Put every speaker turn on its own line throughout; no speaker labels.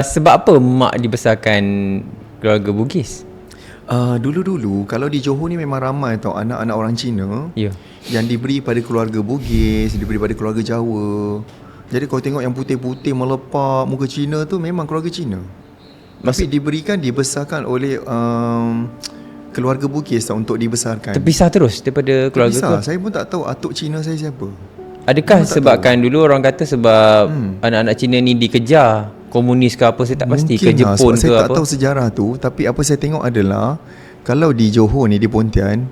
Sebab apa mak dibesarkan keluarga Bugis?
Dulu-dulu kalau di Johor ni memang ramai tau anak-anak orang Cina
Ya.
yang diberi pada keluarga Bugis, diberi pada keluarga Jawa. Jadi kau tengok yang putih-putih melepak muka Cina tu memang keluarga Cina. Tapi dibesarkan oleh keluarga Bugis tau, untuk dibesarkan.
Terpisah terus daripada keluarga
Terpisah.
tu?
Saya pun tak tahu atuk Cina saya siapa.
Adakah
Memang tak
sebabkan dulu orang kata sebab anak-anak Cina ni dikejar komunis ke apa, saya tak pasti, ke
Mungkin lah,
Jepun
sebab
ke
saya tak
apa.
tahu sejarah tu. Tapi apa saya tengok adalah kalau di Johor ni, di Pontian,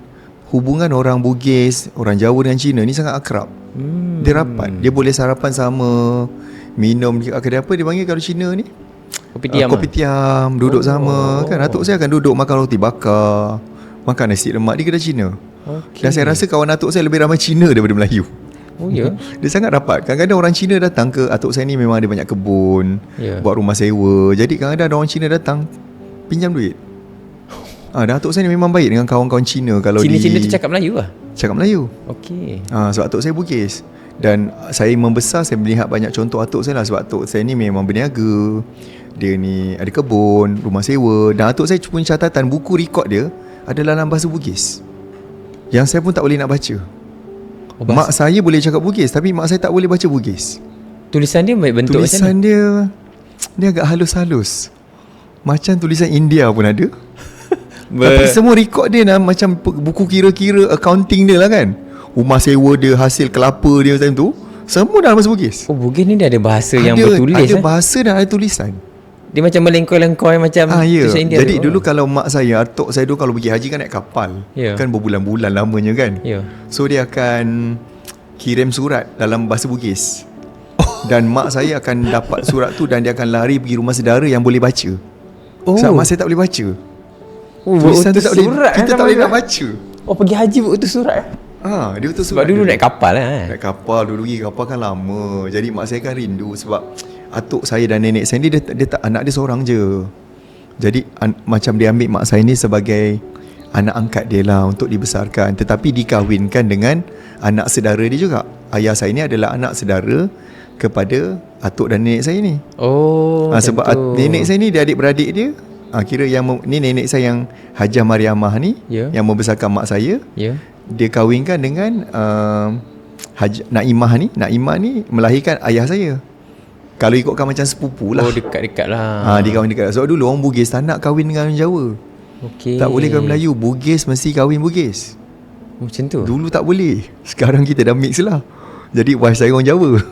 hubungan orang Bugis, orang Jawa dengan Cina ni sangat akrab. Dia rapat. Dia boleh sarapan sama, minum di kedai apa dia panggil kalau Cina ni?
Kopitiam.
Kopi tiam, duduk sama kan. Atuk saya akan duduk makan roti bakar, makan nasi lemak di kedai Cina. Dan saya rasa kawan atuk saya lebih ramai Cina daripada Melayu.
Oh ya.
Dia sangat rapat. Kadang-kadang orang Cina datang ke atuk saya ni, memang ada banyak kebun, buat rumah sewa. Jadi kadang-kadang ada orang Cina datang pinjam duit. Dan atuk saya ni memang baik dengan kawan-kawan Cina. Kalau
Cina-Cina tu cakap Melayu lah?
Cakap Melayu.
Okey.
Sebab atuk saya Bugis. Dan saya membesar, saya melihat banyak contoh atuk saya lah. Sebab atuk saya ni memang berniaga. Dia ni ada kebun, rumah sewa. Dan atuk saya punya catatan, buku rekod dia adalah dalam bahasa Bugis, yang saya pun tak boleh nak baca. Mak saya boleh cakap Bugis, tapi mak saya tak boleh baca Bugis.
Tulisan dia bentuk macam
Tulisan dia agak halus-halus, macam tulisan India pun ada. Tapi semua rekod dia macam buku kira-kira accounting dia lah kan. Rumah sewa dia, hasil kelapa dia macam tu, semua dalam bahasa Bugis.
Oh, Bugis ni dia ada bahasa yang bertulis.
Ada bahasa dan ada tulisan.
Dia macam melengkoi-lengkoi macam tulisan India.
Jadi dulu kalau mak saya, atuk saya dulu kalau pergi haji kan naik kapal, kan berbulan-bulan lamanya kan. So dia akan kirim surat dalam bahasa Bugis. Dan mak saya akan dapat surat tu dan dia akan lari pergi rumah saudara yang boleh baca. Sebab mak saya tak boleh baca. Tulisan tu tak boleh, kita tak boleh nak baca.
Oh, pergi haji utus surat.
Dia utus
sebab
surat
dulu naik kapal lah.
Naik kapal, dulu pergi kapal kan lama. Jadi mak saya kan rindu sebab atuk saya dan nenek saya ni dia tak, anak dia seorang je. Jadi macam dia ambil mak saya ni sebagai anak angkat dia lah untuk dibesarkan. Tetapi dikahwinkan dengan anak saudara dia juga. Ayah saya ni adalah anak saudara kepada atuk dan nenek saya ni. Sebab nenek saya ni dia adik-beradik dia. Kira yang ni nenek saya yang Hajah Mariamah ni, yang membesarkan mak saya. Dia kahwinkan dengan Naimah ni. Naimah ni melahirkan ayah saya. Kalau ikutkan macam sepupu lah.
Dekat-dekat lah.
Dia kahwin dekat. Sebab dulu orang Bugis tak nak kahwin dengan orang Jawa. Tak boleh kahwin Melayu. Bugis mesti kahwin Bugis.
Macam tu?
Dulu tak boleh. Sekarang kita dah mix lah. Jadi wife saya orang Jawa.